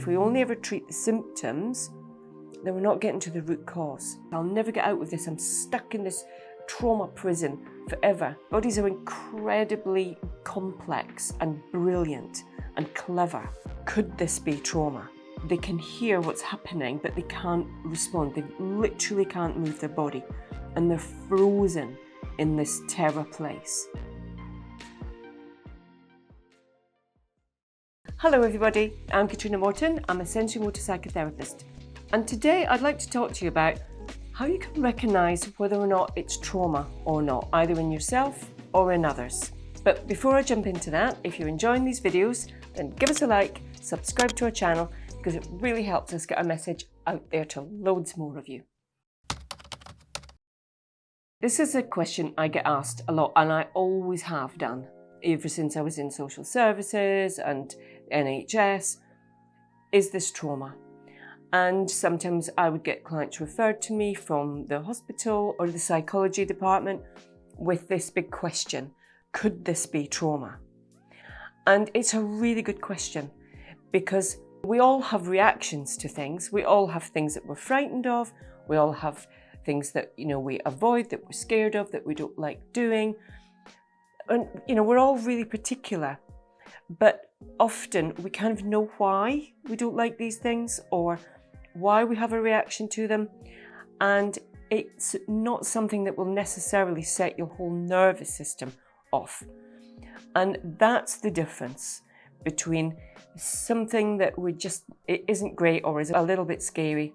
if we only ever treat the symptoms, then we're not getting to the root cause. I'll never get out of this. I'm stuck in this trauma prison forever. Bodies are incredibly complex and brilliant and clever. Could this be trauma? They can hear what's happening, but they can't respond. They literally can't move their body, and they're frozen in this terror place. Hello everybody, I'm Catriona Morten. I'm a sensory motor psychotherapist, and today I'd like to talk to you about how you can recognise whether or not it's trauma or not, either in yourself or in others. But before I jump into that, if you're enjoying these videos, then give us a like, subscribe to our channel, because it really helps us get our message out there to loads more of you. This is a question I get asked a lot, and I always have done, ever since I was in social services and NHS. Is this trauma? And sometimes I would get clients referred to me from the hospital or the psychology department with this big question: could this be trauma? And it's a really good question, because we all have reactions to things. We all have things that we're frightened of. We all have things that, we avoid, that we're scared of, that we don't like doing. And, we're all really particular. But often we kind of know why we don't like these things or why we have a reaction to them. And it's not something that will necessarily set your whole nervous system off. And that's the difference between something that it isn't great or is a little bit scary.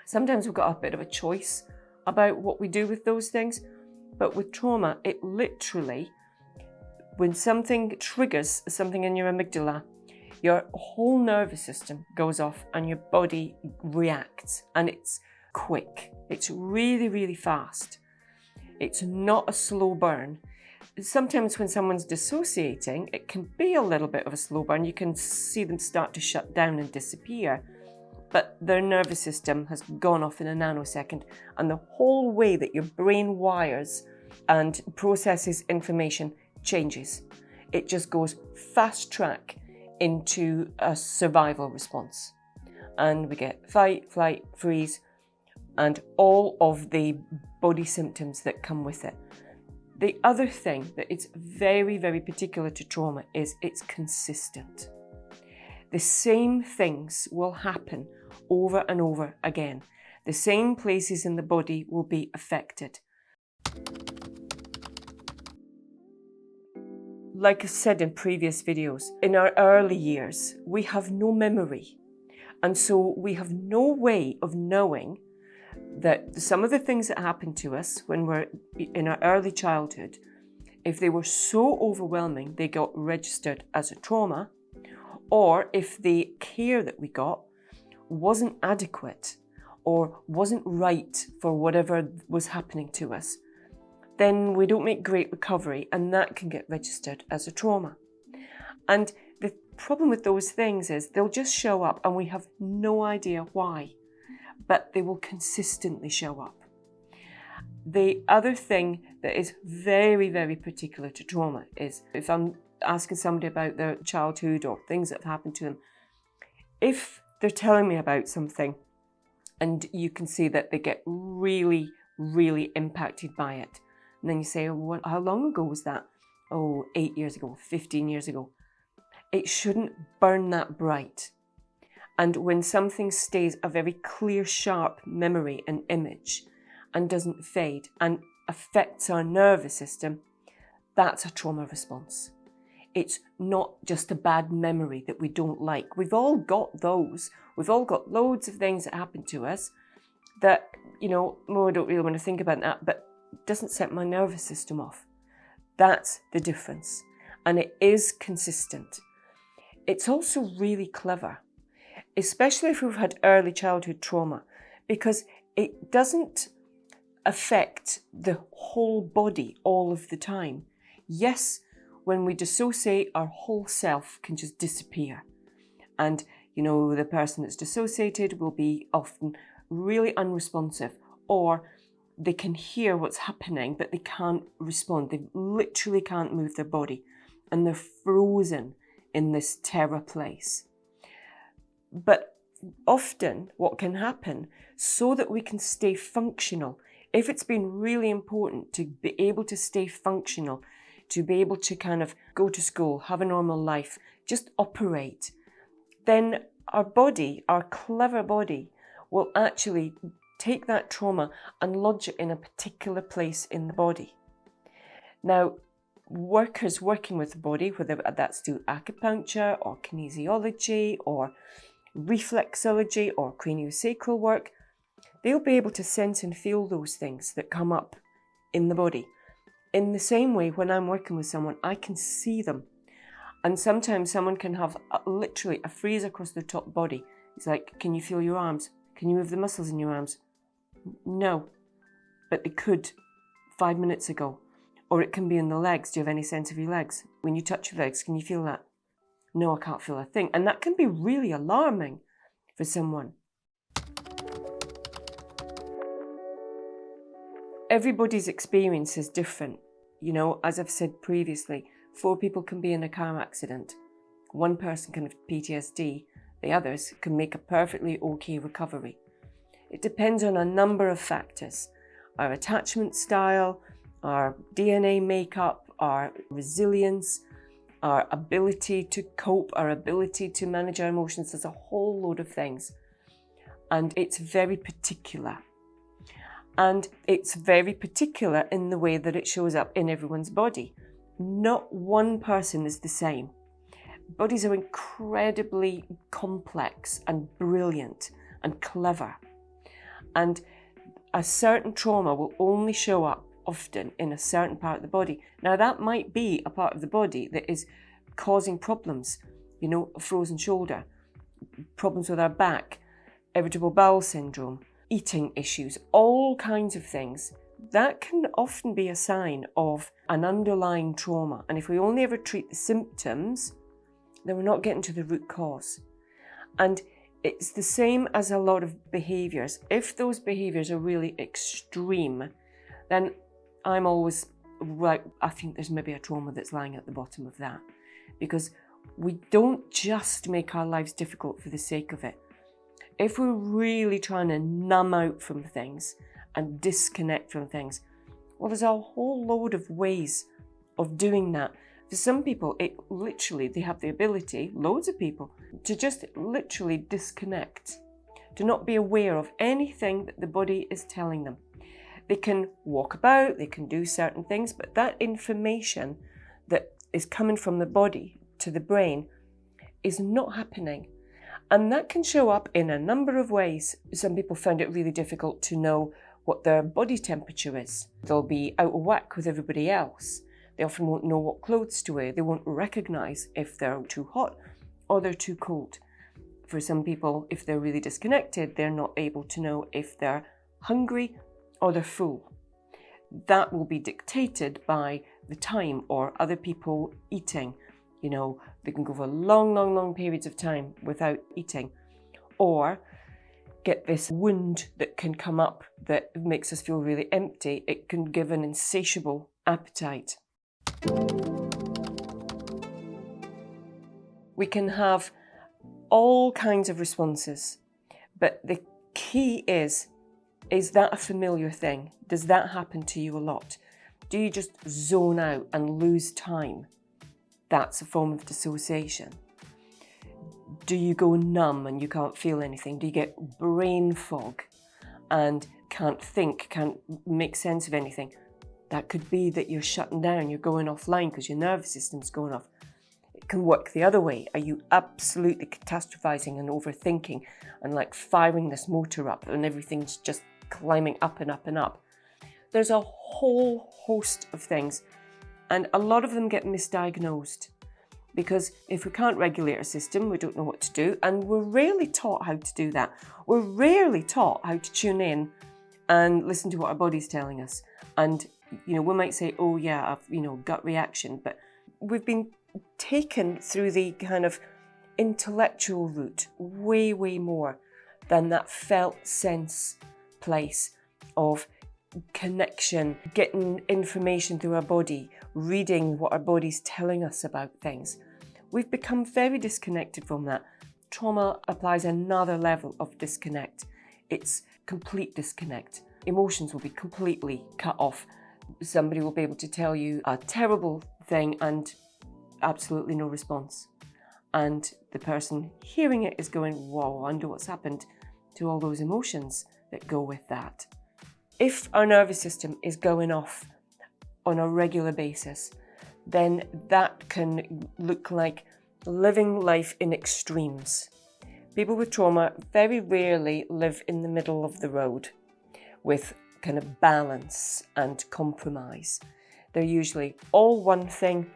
Sometimes we've got a bit of a choice about what we do with those things. But with trauma, it literally, when something triggers something in your amygdala, your whole nervous system goes off and your body reacts, and it's quick. It's really, really fast. It's not a slow burn. Sometimes when someone's dissociating, it can be a little bit of a slow burn. You can see them start to shut down and disappear, but their nervous system has gone off in a nanosecond, and the whole way that your brain wires and processes information changes. It just goes fast track into a survival response. And we get fight, flight, freeze, and all of the body symptoms that come with it. The other thing that is very, very particular to trauma is it's consistent. The same things will happen over and over again. The same places in the body will be affected. Like I said in previous videos, in our early years, we have no memory. And so we have no way of knowing that some of the things that happen to us when we're in our early childhood, if they were so overwhelming, they got registered as a trauma, or if the care that we got wasn't adequate or wasn't right for whatever was happening to us, then we don't make great recovery, and that can get registered as a trauma. And the problem with those things is they'll just show up and we have no idea why, but they will consistently show up. The other thing that is very, very particular to trauma is if I'm asking somebody about their childhood or things that have happened to them, if they're telling me about something and you can see that they get really, really impacted by it, and then you say, well, how long ago was that? Oh, 8 years ago, 15 years ago. It shouldn't burn that bright. And when something stays a very clear, sharp memory and image and doesn't fade and affects our nervous system, that's a trauma response. It's not just a bad memory that we don't like. We've all got those. We've all got loads of things that happen to us that, I don't really want to think about that, but doesn't set my nervous system off. That's the difference. And it is consistent. It's also really clever, especially if we've had early childhood trauma, because it doesn't affect the whole body all of the time. Yes, when we dissociate, our whole self can just disappear. And, the person that's dissociated will be often really unresponsive, or they can hear what's happening, but they can't respond. They literally can't move their body, and they're frozen in this terror place. But often what can happen, so that we can stay functional, if it's been really important to be able to stay functional, to be able to kind of go to school, have a normal life, just operate, then our body, our clever body, will actually take that trauma and lodge it in a particular place in the body. Now, workers working with the body, whether that's through acupuncture or kinesiology or reflexology or craniosacral work, they'll be able to sense and feel those things that come up in the body. In the same way, when I'm working with someone, I can see them. And sometimes someone can have literally a freeze across the top body. It's like, can you feel your arms? Can you move the muscles in your arms? No, but they could 5 minutes ago. Or it can be in the legs. Do you have any sense of your legs? When you touch your legs, can you feel that? No, I can't feel a thing. And that can be really alarming for someone. Everybody's experience is different. You know, as I've said previously, 4 people can be in a car accident. 1 person can have PTSD. The others can make a perfectly okay recovery. It depends on a number of factors. Our attachment style, our DNA makeup, our resilience, our ability to cope, our ability to manage our emotions. There's a whole load of things. And it's very particular. And it's very particular in the way that it shows up in everyone's body. Not one person is the same. Bodies are incredibly complex and brilliant and clever. And a certain trauma will only show up often in a certain part of the body. Now, that might be a part of the body that is causing problems, you know, a frozen shoulder, problems with our back, irritable bowel syndrome, eating issues, all kinds of things. That can often be a sign of an underlying trauma. And if we only ever treat the symptoms, then we're not getting to the root cause. And it's the same as a lot of behaviours. If those behaviours are really extreme, then I'm always like, I think there's maybe a trauma that's lying at the bottom of that. Because we don't just make our lives difficult for the sake of it. If we're really trying to numb out from things and disconnect from things, well, there's a whole load of ways of doing that. For some people, they have the ability, loads of people, to just literally disconnect, to not be aware of anything that the body is telling them. They can walk about, they can do certain things, but that information that is coming from the body to the brain is not happening. And that can show up in a number of ways. Some people find it really difficult to know what their body temperature is. They'll be out of whack with everybody else. They often won't know what clothes to wear. They won't recognise if they're too hot or they're too cold. For some people, if they're really disconnected, they're not able to know if they're hungry or they're full. That will be dictated by the time or other people eating. You know, they can go for long periods of time without eating, or get this wound that can come up that makes us feel really empty. It can give an insatiable appetite. We can have all kinds of responses, but the key is that a familiar thing? Does that happen to you a lot? Do you just zone out and lose time? That's a form of dissociation. Do you go numb and you can't feel anything? Do you get brain fog and can't think, can't make sense of anything? That could be that you're shutting down, you're going offline because your nervous system's going off. It can work the other way. Are you absolutely catastrophizing and overthinking and like firing this motor up and everything's just climbing up and up and up? There's a whole host of things, and a lot of them get misdiagnosed because if we can't regulate our system, we don't know what to do, and we're rarely taught how to do that. We're rarely taught how to tune in and listen to what our body's telling us. And, you know, we might say, oh yeah, gut reaction, but we've been taken through the kind of intellectual route way more than that felt sense place of connection, getting information through our body, reading what our body's telling us about things. We've become very disconnected from that. Trauma applies another level of disconnect. It's complete disconnect. Emotions will be completely cut off. Somebody will be able to tell you a terrible thing and absolutely no response. And the person hearing it is going, whoa, I wonder what's happened to all those emotions that go with that. If our nervous system is going off on a regular basis, then that can look like living life in extremes. People with trauma very rarely live in the middle of the road with kind of balance and compromise. They're usually all one thing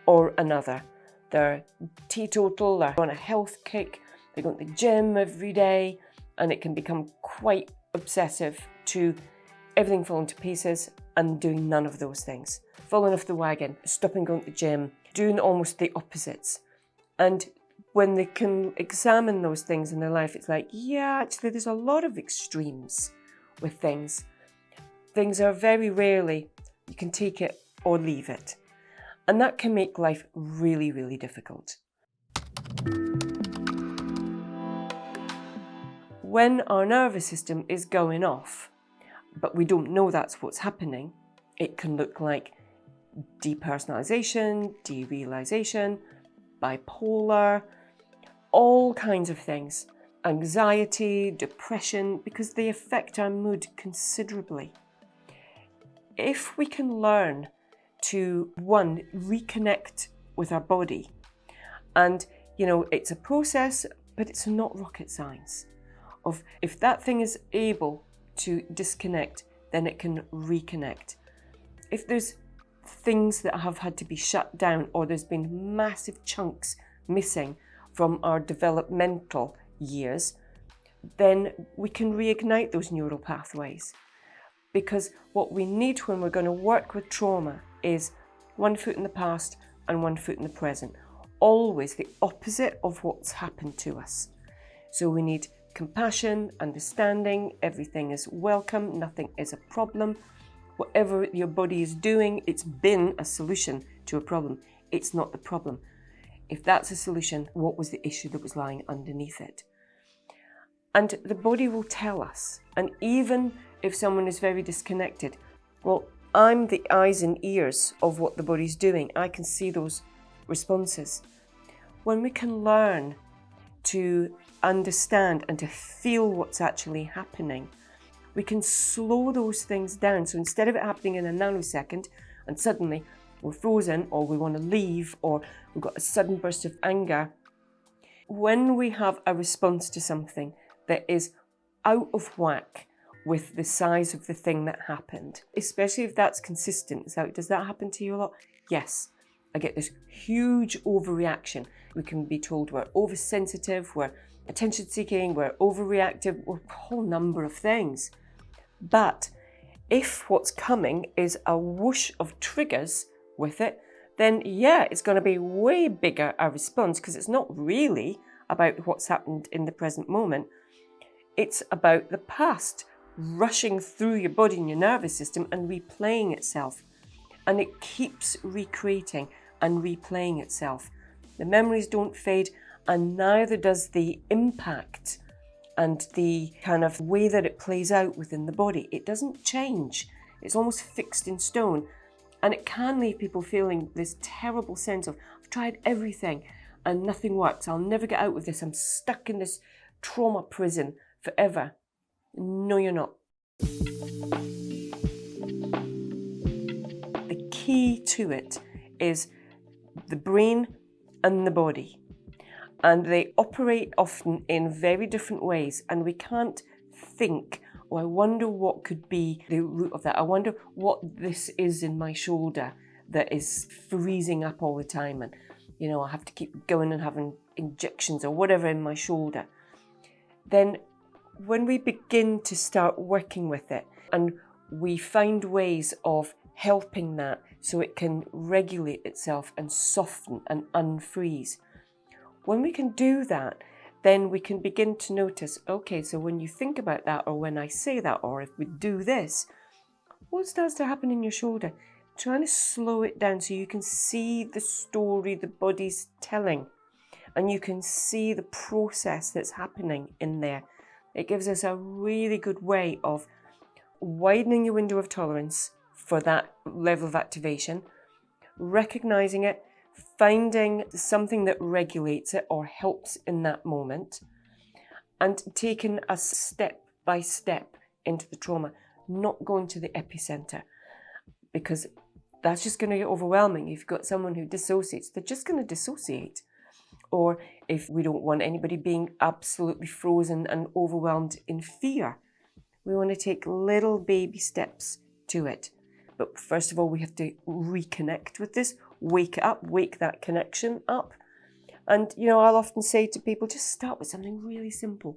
or another. They're teetotal, they're on a health kick, they go to the gym every day, and it can become quite obsessive to everything falling to pieces and doing none of those things. Falling off the wagon, stopping going to the gym, doing almost the opposites. And when they can examine those things in their life, it's like, yeah, actually there's a lot of extremes with things. Things are very rarely, you can take it or leave it. And that can make life really, really difficult. When our nervous system is going off, but we don't know that's what's happening, it can look like depersonalization, derealization, bipolar, all kinds of things. Anxiety, depression, because they affect our mood considerably. If we can learn to, one, reconnect with our body, and, it's a process, but it's not rocket science, of if that thing is able to disconnect, then it can reconnect. If there's things that have had to be shut down or there's been massive chunks missing from our developmental years, then we can reignite those neural pathways. Because what we need when we're going to work with trauma is one foot in the past and one foot in the present. Always the opposite of what's happened to us. So we need compassion, understanding, everything is welcome, nothing is a problem. Whatever your body is doing, it's been a solution to a problem. It's not the problem. If that's a solution, what was the issue that was lying underneath it? And the body will tell us. And even if someone is very disconnected, well, I'm the eyes and ears of what the body's doing. I can see those responses. When we can learn to understand and to feel what's actually happening, we can slow those things down. So instead of it happening in a nanosecond and suddenly we're frozen or we want to leave or we've got a sudden burst of anger, when we have a response to something that is out of whack with the size of the thing that happened, especially if that's consistent. So does that happen to you a lot? Yes. I get this huge overreaction. We can be told we're oversensitive, we're attention-seeking, we're overreactive, we're a whole number of things. But if what's coming is a whoosh of triggers with it, then yeah, it's going to be way bigger a response because it's not really about what's happened in the present moment. It's about the past rushing through your body and your nervous system and replaying itself. And it keeps recreating and replaying itself. The memories don't fade, and neither does the impact and the kind of way that it plays out within the body. It doesn't change. It's almost fixed in stone. And it can leave people feeling this terrible sense of, I've tried everything and nothing works. I'll never get out of this. I'm stuck in this trauma prison forever. No, you're not. The key to it is the brain and the body. And they operate often in very different ways. And we can't think, oh, I wonder what could be the root of that. I wonder what this is in my shoulder that is freezing up all the time. And, I have to keep going and having injections or whatever in my shoulder. Then when we begin to start working with it and we find ways of helping that so it can regulate itself and soften and unfreeze, when we can do that, then we can begin to notice, okay, so when you think about that or when I say that or if we do this, what starts to happen in your shoulder? Trying to slow it down so you can see the story the body's telling and you can see the process that's happening in there. It gives us a really good way of widening your window of tolerance for that level of activation, recognizing it, finding something that regulates it or helps in that moment, and taking a step by step into the trauma, not going to the epicenter, because that's just going to get overwhelming. If you've got someone who dissociates, they're just going to dissociate. Or if we don't want anybody being absolutely frozen and overwhelmed in fear, we want to take little baby steps to it. But first of all, we have to reconnect with this, wake it up, wake that connection up. And, I'll often say to people, just start with something really simple.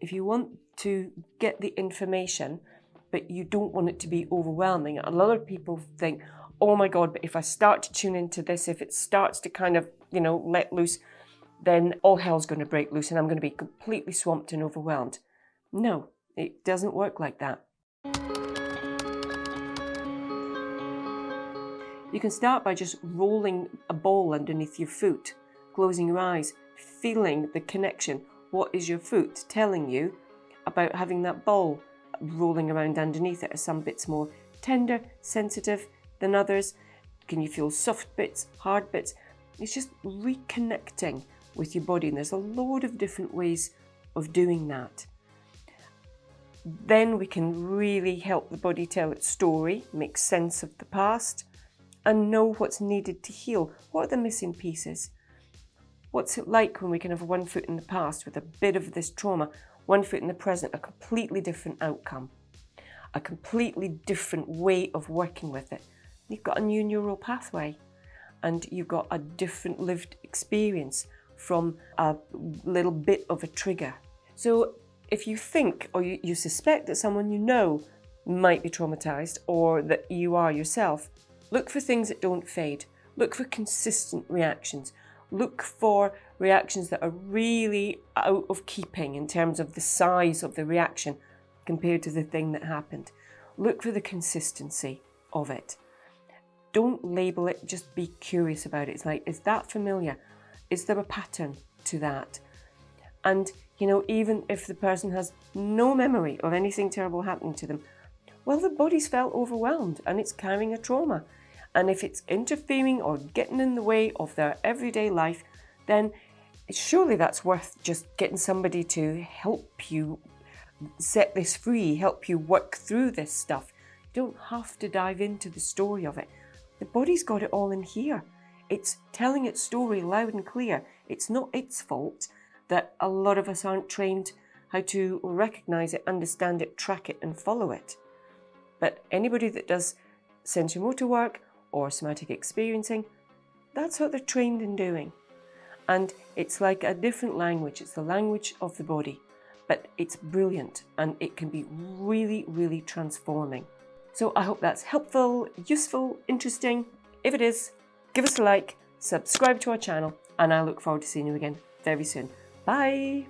If you want to get the information, but you don't want it to be overwhelming, a lot of people think, oh my God, but if I start to tune into this, if it starts to kind of, let loose, then all hell's going to break loose and I'm going to be completely swamped and overwhelmed. No, it doesn't work like that. You can start by just rolling a ball underneath your foot, closing your eyes, feeling the connection. What is your foot telling you about having that ball rolling around underneath it? Are some bits more tender, sensitive than others? Can you feel soft bits, hard bits? It's just reconnecting with your body, and there's a load of different ways of doing that. Then we can really help the body tell its story, make sense of the past, and know what's needed to heal. What are the missing pieces? What's it like when we can have one foot in the past with a bit of this trauma, one foot in the present, a completely different outcome, a completely different way of working with it? You've got a new neural pathway, and you've got a different lived experience from a little bit of a trigger. So if you think or you suspect that someone you know might be traumatised, or that you are yourself, look for things that don't fade. Look for consistent reactions. Look for reactions that are really out of keeping in terms of the size of the reaction compared to the thing that happened. Look for the consistency of it. Don't label it, just be curious about it. It's like, is that familiar? Is there a pattern to that? And, even if the person has no memory of anything terrible happening to them, well, the body's felt overwhelmed and it's carrying a trauma. And if it's interfering or getting in the way of their everyday life, then surely that's worth just getting somebody to help you set this free, help you work through this stuff. You don't have to dive into the story of it. The body's got it all in here. It's telling its story loud and clear. It's not its fault that a lot of us aren't trained how to recognize it, understand it, track it, and follow it. But anybody that does sensory-motor work or somatic experiencing, that's what they're trained in doing. And it's like a different language. It's the language of the body, but it's brilliant and it can be really, really transforming. So I hope that's helpful, useful, interesting. If it is, give us a like, subscribe to our channel, and I look forward to seeing you again very soon. Bye!